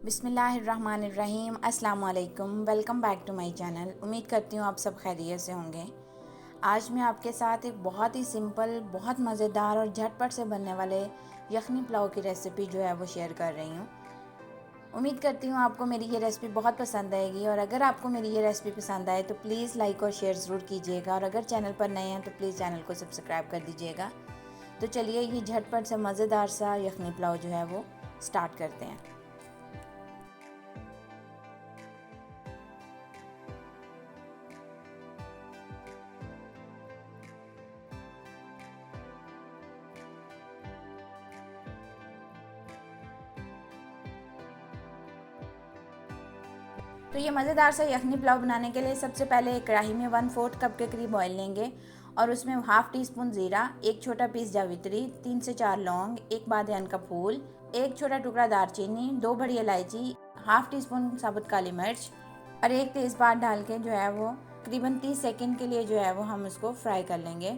बिस्मिल्लाहिर्रहमानिर्रहीम। अस्सलाम वालेकुम। Welcome back to my channel. उम्मीद करती हूँ आप सब खैरियत से होंगे। आज मैं आपके साथ एक बहुत ही सिंपल, बहुत मज़ेदार और झटपट से बनने वाले यखनी पुलाव की रेसिपी जो है वो शेयर कर रही हूँ। उम्मीद करती हूँ आपको मेरी ये रेसिपी बहुत पसंद आएगी, और अगर आपको मेरी ये रेसिपी पसंद आए तो प्लीज़ लाइक और शेयर ज़रूर कीजिएगा, और अगर चैनल पर नए हैं तो प्लीज़ चैनल को सब्सक्राइब कर दीजिएगा। तो चलिए ये झटपट से मज़ेदार सा यखनी पुलाव जो है वो स्टार्ट करते हैं। तो ये मज़ेदार सा यखनी पुलाव बनाने के लिए सबसे पहले एक कढ़ाई में 1/4 कप के करीब ऑयल लेंगे, और उसमें हाफ़ टी स्पून ज़ीरा, एक छोटा पीस जावित्री, 3 से 4 लौंग, एक बादियान का फूल, एक छोटा टुकड़ा दालचीनी, 2 बड़ी इलायची, हाफ़ टी स्पून साबुत काली मिर्च और एक तेज़पात डाल के जो है वो तकरीबन 30 सेकंड के लिए जो है वो हम उसको फ्राई कर लेंगे।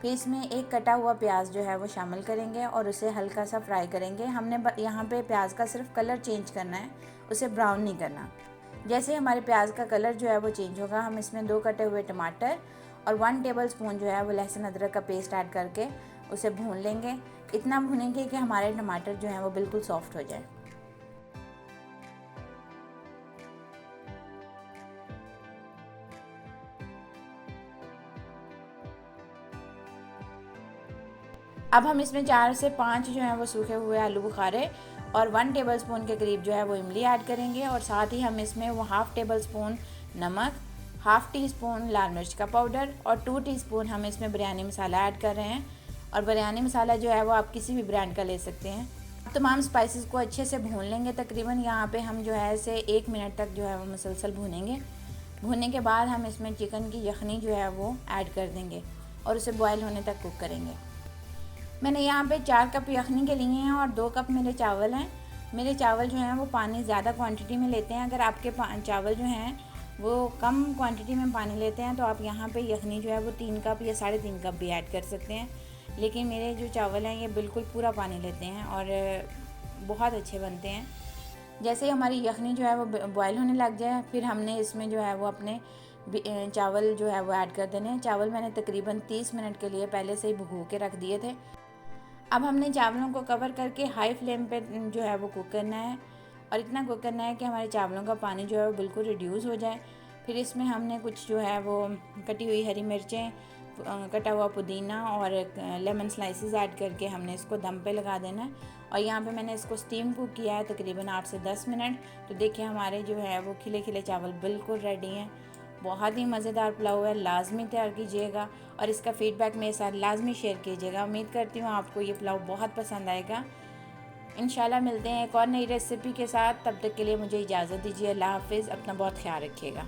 फिर इसमें एक कटा हुआ प्याज जो है वो शामिल करेंगे और उसे हल्का सा फ्राई करेंगे। हमने यहाँ पे प्याज का सिर्फ कलर चेंज करना है, उसे ब्राउन नहीं करना। जैसे हमारे प्याज का कलर जो है वो चेंज होगा, हम इसमें 2 कटे हुए टमाटर और 1 टेबलस्पून जो है वो लहसुन अदरक का पेस्ट ऐड करके उसे भून लेंगे। इतना भूनेंगे कि हमारे टमाटर जो हैं वो बिल्कुल सॉफ्ट हो जाए। अब हम इसमें 4 से 5 जो है वो सूखे हुए आलू बुखारे और 1 टेबलस्पून के करीब जो है वो इमली ऐड करेंगे, और साथ ही हम इसमें वो हाफ़ टेबलस्पून नमक, हाफ़ टी स्पून लाल मिर्च का पाउडर और 2 टीस्पून हम इसमें बिरयानी मसाला ऐड कर रहे हैं। और बिरयानी मसाला जो है वो आप किसी भी ब्रांड का ले सकते हैं। तमाम स्पाइसेस को अच्छे से भून लेंगे। तकरीबन यहाँ पे हम जो है इसे 1 मिनट तक जो है वो मुसलसल भूनेंगे। भूनने के बाद हम इसमें चिकन की यखनी जो है वो ऐड कर देंगे और उसे बॉयल होने तक कुक करेंगे। मैंने यहाँ पे 4 कप यखनी के लिए हैं और 2 कप मेरे चावल हैं। मेरे चावल जो हैं वो पानी ज़्यादा क्वांटिटी में लेते हैं। अगर आपके चावल जो हैं वो कम क्वांटिटी में पानी लेते हैं तो आप यहाँ पे यखनी जो है वो 3 कप या 3.5 कप भी ऐड कर सकते हैं। लेकिन मेरे जो चावल हैं ये बिल्कुल पूरा पानी लेते हैं और बहुत अच्छे बनते हैं। जैसे ही हमारी यखनी जो है वो बॉयल होने लग जाए, फिर हमने इसमें जो है वो अपने चावल जो है वो ऐड कर देने हैं। चावल मैंने तकरीबन 30 मिनट के लिए पहले से ही भिगो के रख दिए थे। अब हमने चावलों को कवर करके हाई फ्लेम पे जो है वो कुक करना है, और इतना कुक करना है कि हमारे चावलों का पानी जो है वो बिल्कुल रिड्यूस हो जाए। फिर इसमें हमने कुछ जो है वो कटी हुई हरी मिर्चें, कटा हुआ पुदीना और लेमन स्लाइसेस ऐड करके हमने इसको दम पे लगा देना है। और यहाँ पे मैंने इसको स्टीम कुक किया है तकरीबन 8 से 10 मिनट। तो देखिए हमारे जो है वो खिले खिले चावल बिल्कुल रेडी हैं। बहुत ही मज़ेदार पुलाव है, लाजमी तैयार कीजिएगा और इसका फ़ीडबैक मेरे साथ लाजमी शेयर कीजिएगा। उम्मीद करती हूँ आपको ये पुलाव बहुत पसंद आएगा। इंशाल्लाह मिलते हैं एक और नई रेसिपी के साथ। तब तक के लिए मुझे इजाज़त दीजिए। अल्लाह हाफ़िज़। अपना बहुत ख्याल रखिएगा।